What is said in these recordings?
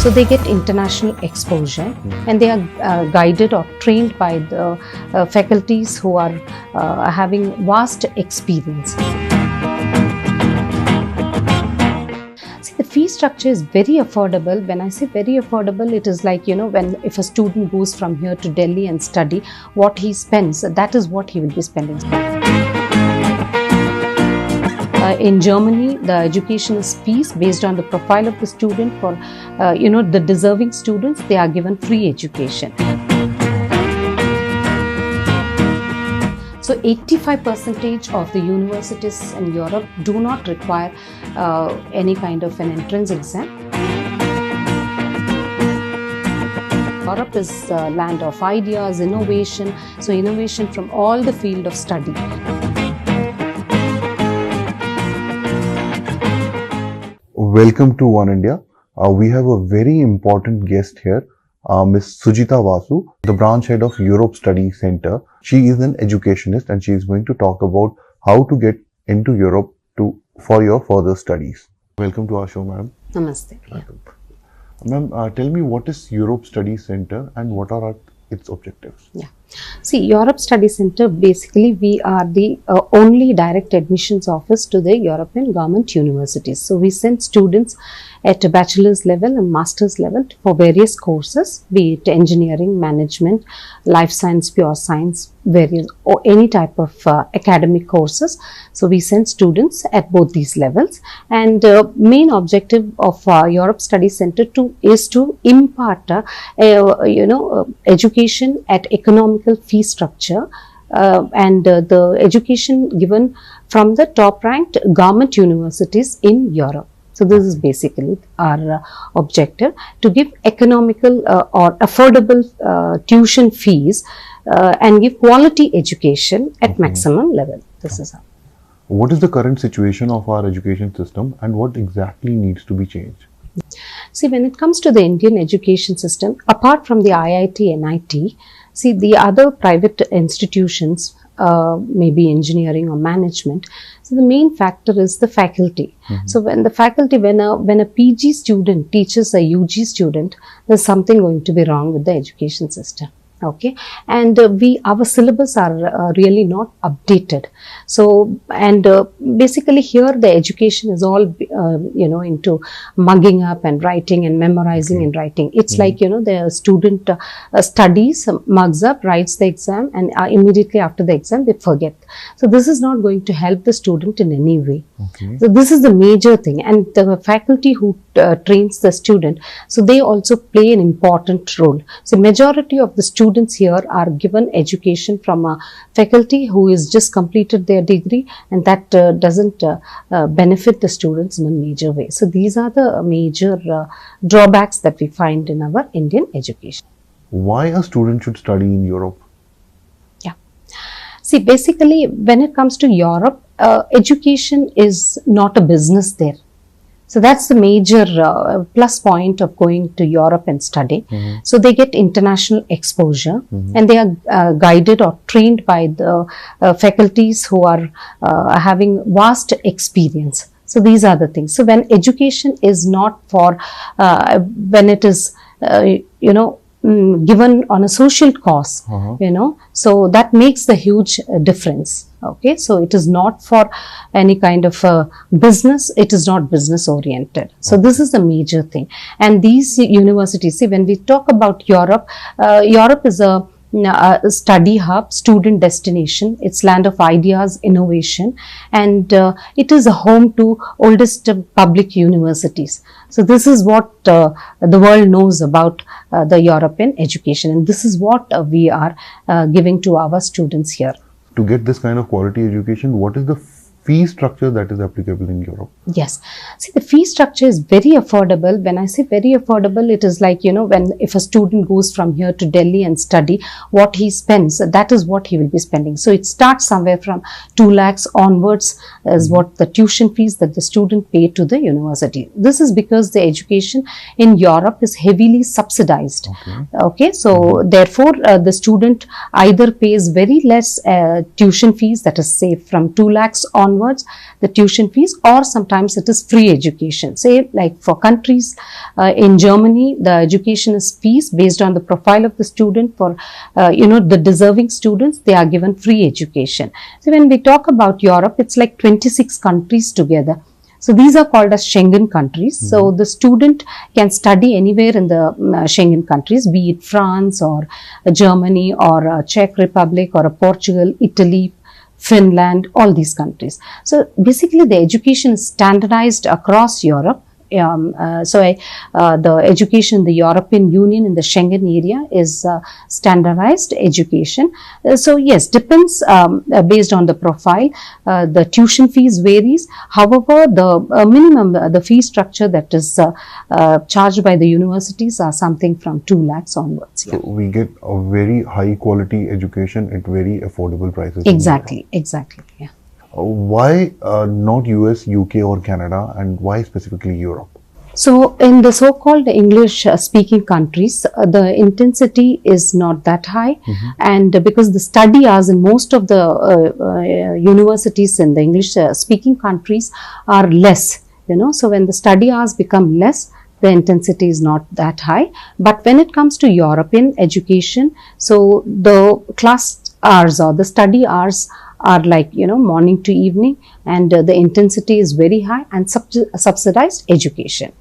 So they get international exposure and they are guided or trained by the faculties who are having vast experience. See, the fee structure is very affordable. When I say very affordable, it is like, if a student goes from here to Delhi and study, what he spends, that is what he will be spending. In Germany, the education is fees based on the profile of the student. For the deserving students, they are given free education. So 85% of the universities in Europe do not require any kind of an entrance exam. Europe is a land of ideas, innovation, so innovation from all the field of study. Welcome to One India. We have a very important guest here, Ms. Sujita Vasu, the branch head of Europe Study Center. She is an educationist and she is going to talk about how to get into Europe for your further studies. Welcome to our show, madam. Namaste. Ma'am, tell me, what is Europe Study Center and what are its objectives? Yeah. See, Europe Study Center, basically we are the only direct admissions office to the European government universities. So we send students at a bachelor's level and master's level for various courses, be it engineering, management, life science, pure science, various or any type of academic courses. So we send students at both these levels, and main objective of Europe Study Center is to impart education at economical fee structure and the education given from the top ranked government universities in Europe. So this is basically our objective, to give economical or affordable tuition fees and give quality education at maximum level. This is how. What is the current situation of our education system and what exactly needs to be changed? See, when it comes to the Indian education system, apart from the IIT, NIT, see, the other private institutions, maybe engineering or management, so the main factor is the faculty. So when the faculty, when a PG student teaches a UG student, there's something going to be wrong with the education system. Okay, and our syllabus are really not updated. So, and basically here the education is all into mugging up and writing and memorizing and writing. It's like the student studies, mugs up, writes the exam, and immediately after the exam they forget. So this is not going to help the student in any way. So this is the major thing, and the faculty who trains the student, so they also play an important role. So majority of the students here are given education from a faculty who has just completed their degree, and that doesn't benefit the students in a major way. So these are the major drawbacks that we find in our Indian education. Why a student should study in Europe? Yeah. See, basically when it comes to Europe, education is not a business there. So that's the major plus point of going to Europe and study. So they get international exposure and they are guided or trained by the faculties who are having vast experience. So these are the things. So when education is not for, when it is, given on a social cause, so that makes the huge difference. Okay, so it is not for any kind of business, it is not business oriented. So this is the major thing. And these universities, see, when we talk about Europe, Europe is a study hub, student destination. It's land of ideas, innovation, and it is a home to oldest public universities. So this is what the world knows about the European education, and this is what we are giving to our students here. To get this kind of quality education, what is the fee structure that is applicable in Europe? Yes. See, the fee structure is very affordable. When I say very affordable, it is like, if a student goes from here to Delhi and study, what he spends, that is what he will be spending. So it starts somewhere from 2 lakhs onwards is what the tuition fees that the student pay to the university. This is because the education in Europe is heavily subsidized. Okay. So therefore, the student either pays very less tuition fees, that is say from 2 lakhs on onwards, the tuition fees, or sometimes it is free education. Say like for countries in Germany, the education is fees based on the profile of the student. For the deserving students, they are given free education. So when we talk about Europe, it's like 26 countries together. So these are called as Schengen countries. So the student can study anywhere in the Schengen countries, be it France or Germany or Czech Republic or Portugal, Italy, Finland, all these countries. So basically the education is standardized across Europe. The education in the European Union in the Schengen area is standardized education. So yes, depends based on the profile. The tuition fees varies. However, the minimum, the fee structure that is charged by the universities are something from 2 lakhs onwards. So we get a very high quality education at very affordable prices. Exactly. Yeah. Why not US, UK or Canada, and why specifically Europe? So in the so-called English speaking countries, the intensity is not that high, and because the study hours in most of the universities in the English speaking countries are less, so when the study hours become less, the intensity is not that high. But when it comes to European education, so the class hours or the study hours are like morning to evening, and the intensity is very high, and subsidized education.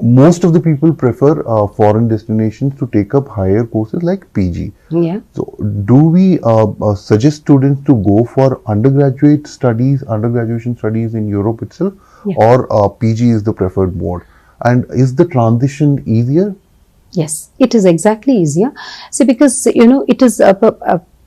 Most of the people prefer foreign destinations to take up higher courses like PG. Yeah. So do we suggest students to go for undergraduate studies, undergraduation studies in Europe itself, or PG is the preferred mode? And is the transition easier? Yes, it is exactly easier. See, because it is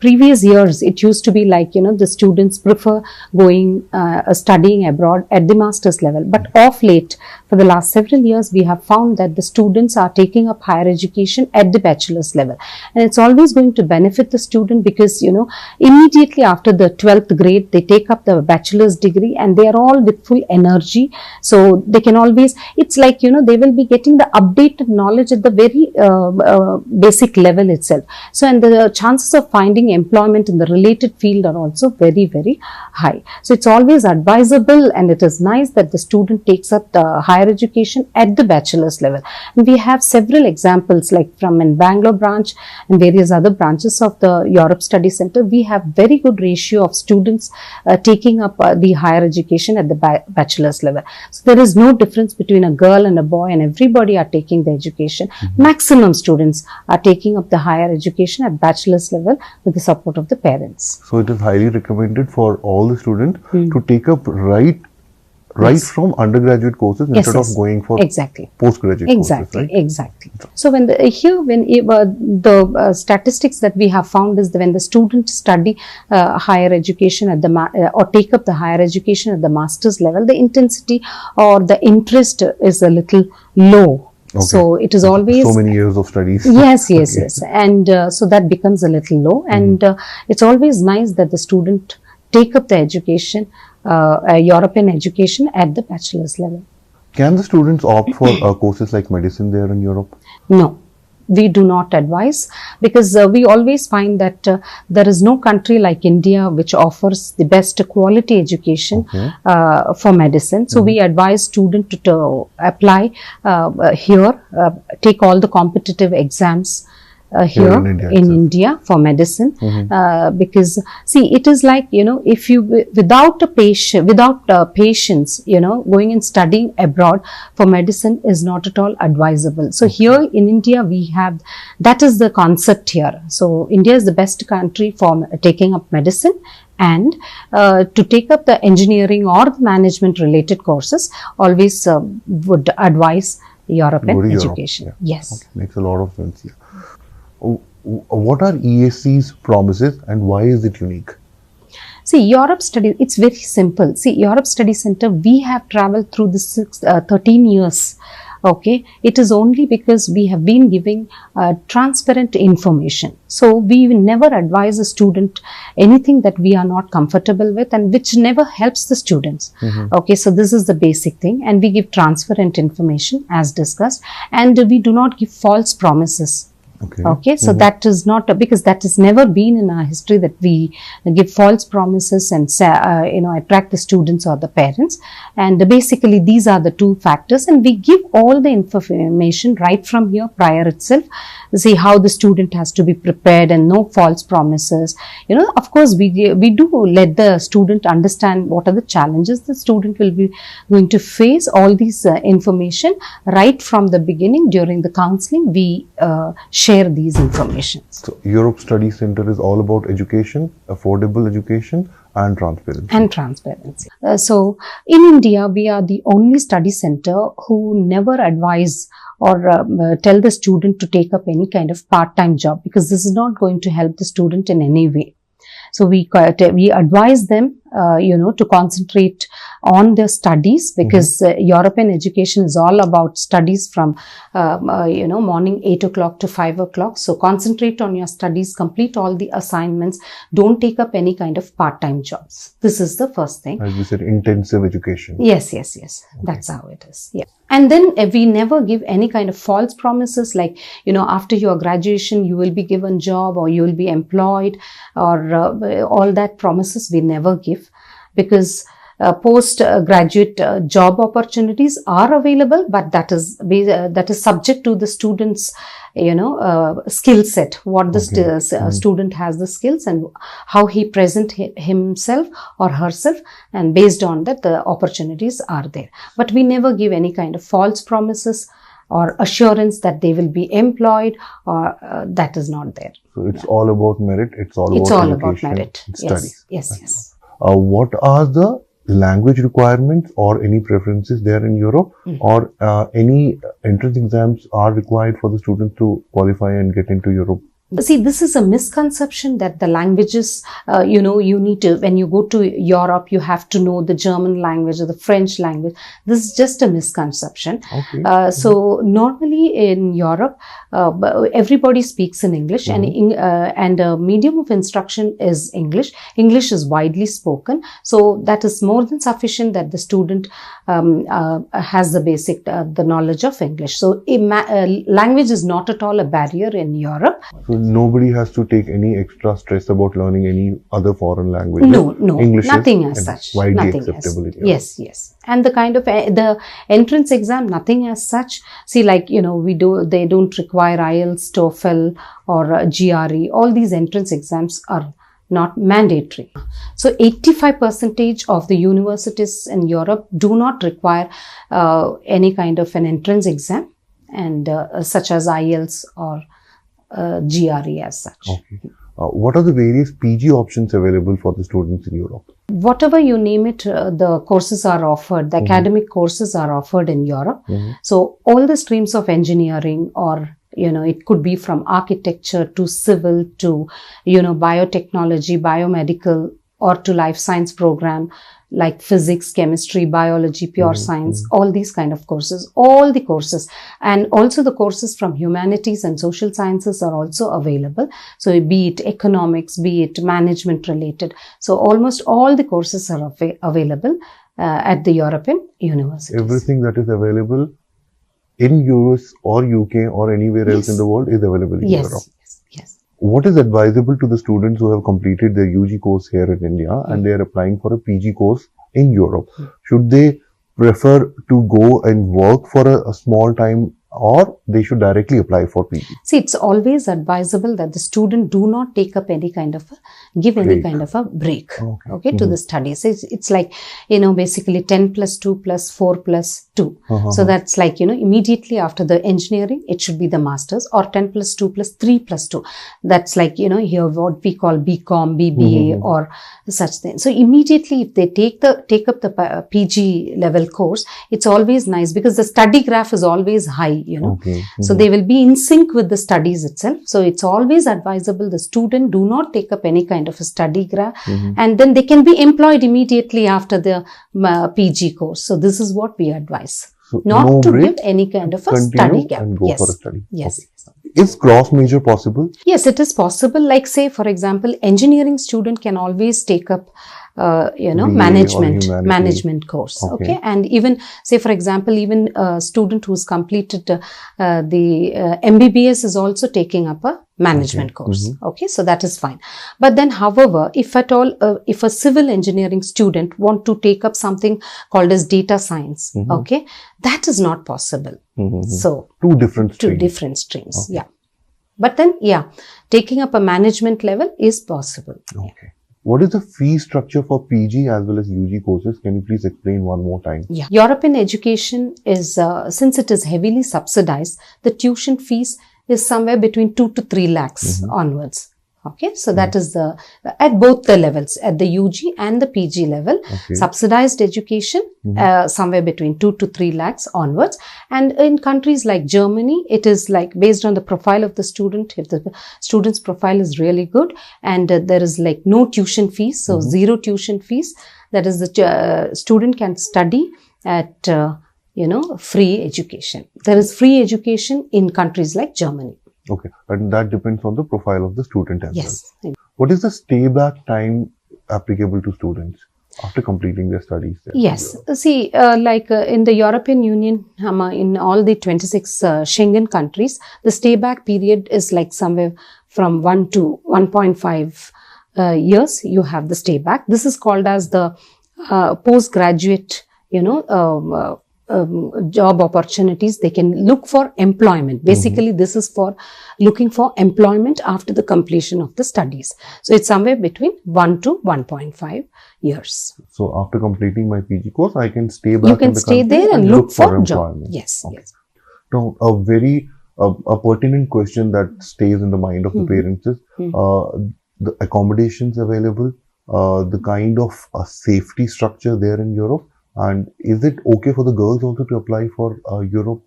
previous years, it used to be like, the students prefer going, studying abroad at the master's level. But of late, for the last several years, we have found that the students are taking up higher education at the bachelor's level. And it's always going to benefit the student because, immediately after the 12th grade, they take up the bachelor's degree and they are all with full energy. So they can always, it's like, they will be getting the updated knowledge at the very basic level itself. So, and the chances of finding employment in the related field are also very, very high. So it's always advisable, and it is nice that the student takes up the higher education at the bachelor's level. And we have several examples, like from in Bangalore branch and various other branches of the Europe Study Center. We have very good ratio of students taking up the higher education at the bachelor's level. So there is no difference between a girl and a boy, and everybody are taking the education. Maximum students are taking up the higher education at bachelor's level with the support of the parents. So it is highly recommended for all the students to take up right from undergraduate courses instead of going for postgraduate courses, right? Exactly. So when the statistics that we have found is that when the students study higher education at the or take up the higher education at the master's level, the intensity or the interest is a little low. Okay. So it is always so many years of studies. Yes. And so that becomes a little low, and it's always nice that the student take up the education, European education at the bachelor's level. Can the students opt for courses like medicine there in Europe? No. We do not advise, because we always find that there is no country like India which offers the best quality education for medicine. So we advise students to apply here, take all the competitive exams here in India for medicine, because see, it is like, if you without patience, going and studying abroad for medicine is not at all advisable. So here in India we have, that is the concept here. So India is the best country for taking up medicine, and to take up the engineering or the management related courses, always would advise European education. Yes. Okay. Makes a lot of sense. What are ESC's promises and why is it unique? See, Europe Study, it's very simple. See, Europe Study Center, we have traveled through this 13 years. Okay, it is only because we have been giving transparent information. So we will never advise a student anything that we are not comfortable with, and which never helps the students. Okay, so this is the basic thing, and we give transparent information as discussed, and we do not give false promises. Okay, so that is not, because that has never been in our history that we give false promises and attract the students or the parents. And basically these are the two factors, and we give all the information right from here prior itself. See how the student has to be prepared and no false promises. Of course we do let the student understand what are the challenges the student will be going to face. All these information right from the beginning. During the counseling we share these information. So Europe Study Center is all about education, affordable education and transparency. So in India, we are the only study center who never advise or tell the student to take up any kind of part-time job, because this is not going to help the student in any way. So we advise them, to concentrate on their studies, because European education is all about studies from, morning 8 o'clock to 5 o'clock. So concentrate on your studies, complete all the assignments, don't take up any kind of part-time jobs. This is the first thing. As you said, intensive education. Yes. Okay. That's how it is. Yeah. And then we never give any kind of false promises like, after your graduation, you will be given job or you will be employed, or all that promises we never give, because postgraduate job opportunities are available, but that is subject to the student's skill set, what the student has the skills and how he present himself or herself, and based on that the opportunities are there. But we never give any kind of false promises or assurance that they will be employed, or that is not there. So it's all about merit, it's all about merit. Studies. Yes. What are the language requirements or any preferences there in Europe, or any entrance exams are required for the students to qualify and get into Europe? See, this is a misconception that the languages, you need to, when you go to Europe, you have to know the German language or the French language. This is just a misconception. Okay. So normally in Europe, everybody speaks in English, and medium of instruction is English. English is widely spoken. So that is more than sufficient that the student has the basic, the knowledge of English. So language is not at all a barrier in Europe. So nobody has to take any extra stress about learning any other foreign language. No, English nothing is as such. Widely Nothing acceptable. Yes. And the kind of the entrance exam, nothing as such. See, like they don't require IELTS, TOEFL, or GRE. All these entrance exams are not mandatory. So 85% of the universities in Europe do not require any kind of an entrance exam, and such as IELTS or GRE as such. Okay. What are the various PG options available for the students in Europe? Whatever you name it, the courses are offered. The academic courses are offered in Europe. So all the streams of engineering, or it could be from architecture to civil to biotechnology, biomedical, or to life science program like physics, chemistry, biology, pure science, all these kind of courses, all the courses, and also the courses from humanities and social sciences are also available. So be it economics, be it management related. So almost all the courses are available at the European universities. Everything that is available in US or UK or anywhere else in the world is available in Europe. Yes. What is advisable to the students who have completed their UG course here in India and they are applying for a PG course in Europe? Should they prefer to go and work for a small time, or they should directly apply for PG? See, it's always advisable that the student do not take up any kind of any kind of a break, to the studies. It's like, basically 10 plus 2 plus 4 plus 2. So that's like, immediately after the engineering, it should be the masters, or 10 plus 2 plus 3 plus 2. That's like, here what we call BCom, BBA or such things. So immediately if they take up the PG level course, it's always nice because the study graph is always high. So they will be in sync with the studies itself. So it's always advisable the student do not take up any kind of a study graph, and then they can be employed immediately after the PG course. So this is what we advise. So not to give any kind of a study gap. And go for a study. Yes. Okay. Is cross major possible? Yes, it is possible. Like say, for example, engineering student can always take up BA or humanity. management course. Okay. Okay. And even, say, for example, even a student who's completed the MBBS is also taking up a management course. Okay. So that is fine. But then, however, if at all, if a civil engineering student want to take up something called as data science, okay, that is not possible. So Two different streams. Yeah. But then, yeah, taking up a management level is possible. Okay. What is the fee structure for PG as well as UG courses? Can you please explain one more time? Yeah. European education is, since it is heavily subsidized, the tuition fees is somewhere between 2 to 3 lakhs onwards. Okay. So that is at both the levels, at the UG and the PG level, subsidized education, somewhere between 2 to 3 lakhs onwards. And in countries like Germany, it is like based on the profile of the student. If the student's profile is really good and there is like no tuition fees, so zero tuition fees, that is the student can study at, free education. There is free education in countries like Germany. Okay. And that depends on the profile of the student as Yes. well. What is the stayback time applicable to students after completing their studies there? Yes. See, in the European Union, in all the 26 Schengen countries, the stayback period is like somewhere from 1 to 1.5 years. You have the stayback. This is called as the postgraduate, job opportunities. They can look for employment. Basically, this is for looking for employment after the completion of the studies. So it's somewhere between 1 to 1.5 years. So after completing my PG course, I can stay back You can in the stay country there and look for job. employment. Yes. Okay. Yes. Now, a pertinent question that stays in the mind of the parents is the accommodations available, the kind of safety structure there in Europe. And is it okay for the girls also to apply for Europe?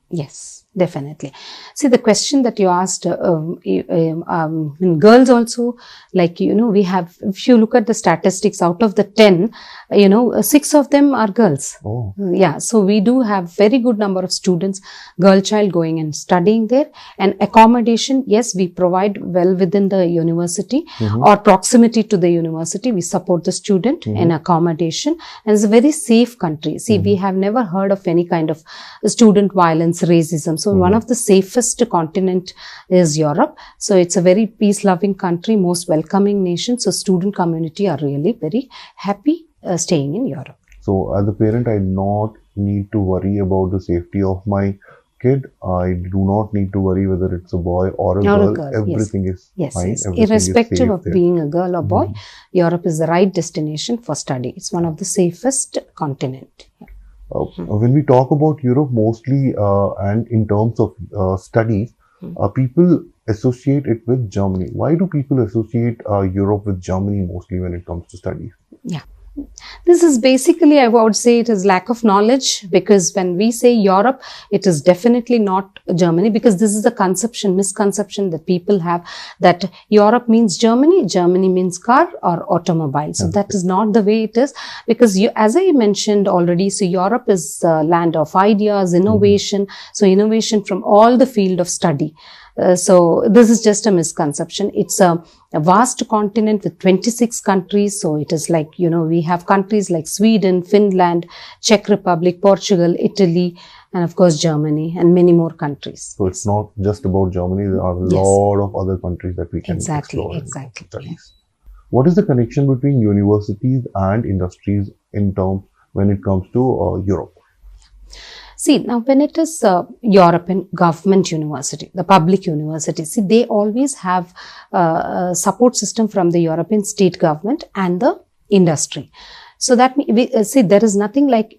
Yes, definitely. See, the question that you asked, in girls also, we have, if you look at the statistics, out of the 10, 6 of them are girls. Oh. Yeah. So we do have very good number of students, girl child going and studying there. And accommodation, yes, we provide well within the university or proximity to the university. We support the student in accommodation. And it's a very safe country. See, we have never heard of any kind of student violence, racism. So one of the safest continent is Europe. So it's a very peace-loving country, most welcoming nation. So student community are really very happy staying in Europe. So as a parent, I do not need to worry about the safety of my kid. I do not need to worry whether it's a boy or a girl. Everything is fine. Yes. Everything Irrespective is of being a girl or boy, Europe is the right destination for study. It's one of the safest continent. When we talk about Europe mostly and in terms of studies, people associate it with Germany. Why do people associate Europe with Germany mostly when it comes to studies? Yeah. This is basically, I would say, it is lack of knowledge, because when we say Europe, it is definitely not Germany, because this is a misconception that people have, that Europe means Germany, Germany means car or automobile. So that is not the way it is, because as I mentioned already, so Europe is the land of ideas, innovation. So innovation from all the field of study. So this is just a misconception. It's a vast continent with 26 countries. So it is like, we have countries like Sweden, Finland, Czech Republic, Portugal, Italy, and of course Germany, and many more countries. So it's not just about Germany. There are a lot of other countries that we can explore. Exactly. Studies. What is the connection between universities and industries when it comes to Europe? See, now when it is European government university, the public university, see, they always have a support system from the European state government and the industry. So that, see, there is nothing like,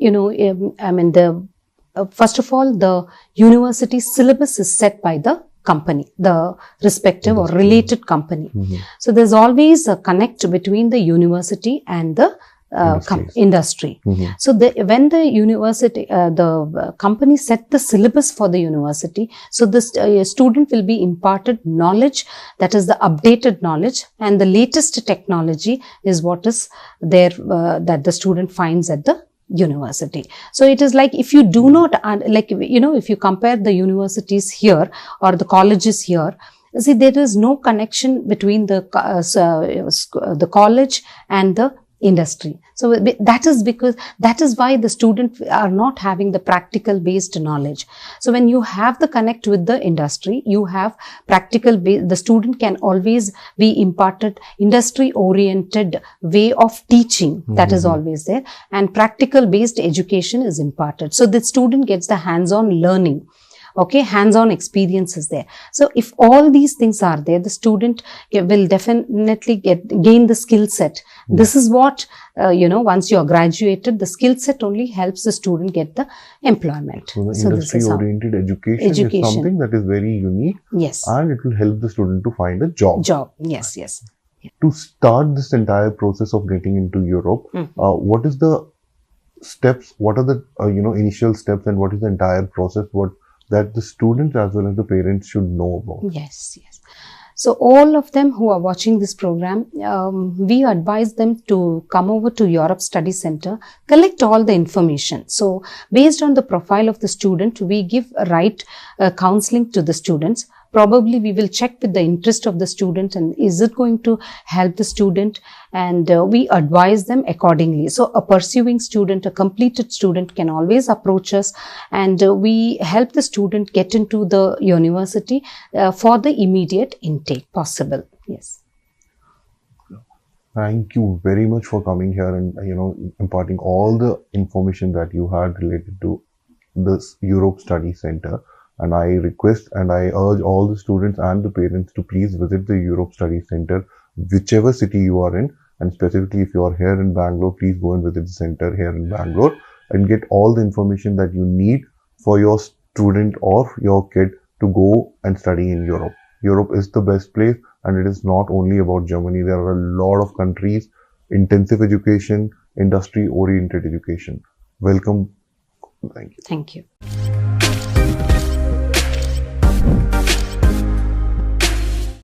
first of all, the university syllabus is set by the company, the respective or related company. So there's always a connect between the university and the industry. So when the university, the company set the syllabus for the university, so the student will be imparted knowledge, that is the updated knowledge, and the latest technology is what is there that the student finds at the university. So it is like, if you do not, if you compare the universities here or the colleges here, see, there is no connection between the college and the industry. So that is why the students are not having the practical based knowledge. So when you have the connect with the industry, you have the student can always be imparted industry oriented way of teaching. That is always there, and practical based education is imparted. So the student gets the hands-on learning. Okay, hands-on experiences there. So if all these things are there, the student will definitely gain the skill set. This is what, once you are graduated, the skill set only helps the student get the employment. So the industry-oriented education is something that is very unique. Yes. And it will help the student to find a job. Yes, yes. To start this entire process of getting into Europe, what is the steps, what are the, initial steps, and what is the entire process, that the students as well as the parents should know about? Yes. So all of them who are watching this program, we advise them to come over to Europe Study Center, collect all the information. So based on the profile of the student, we give right counseling to the students. Probably we will check with the interest of the student and is it going to help the student, and we advise them accordingly. So a pursuing student, a completed student can always approach us, and we help the student get into the university for the immediate intake possible. Yes. Thank you very much for coming here and imparting all the information that you had related to this Europe Study Center. And I request and I urge all the students and the parents to please visit the Europe Study Center, whichever city you are in. And specifically, if you are here in Bangalore, please go and visit the center here in Bangalore and get all the information that you need for your student or your kid to go and study in Europe. Europe is the best place, and it is not only about Germany. There are a lot of countries, intensive education, industry-oriented education. Welcome. Thank you. Thank you.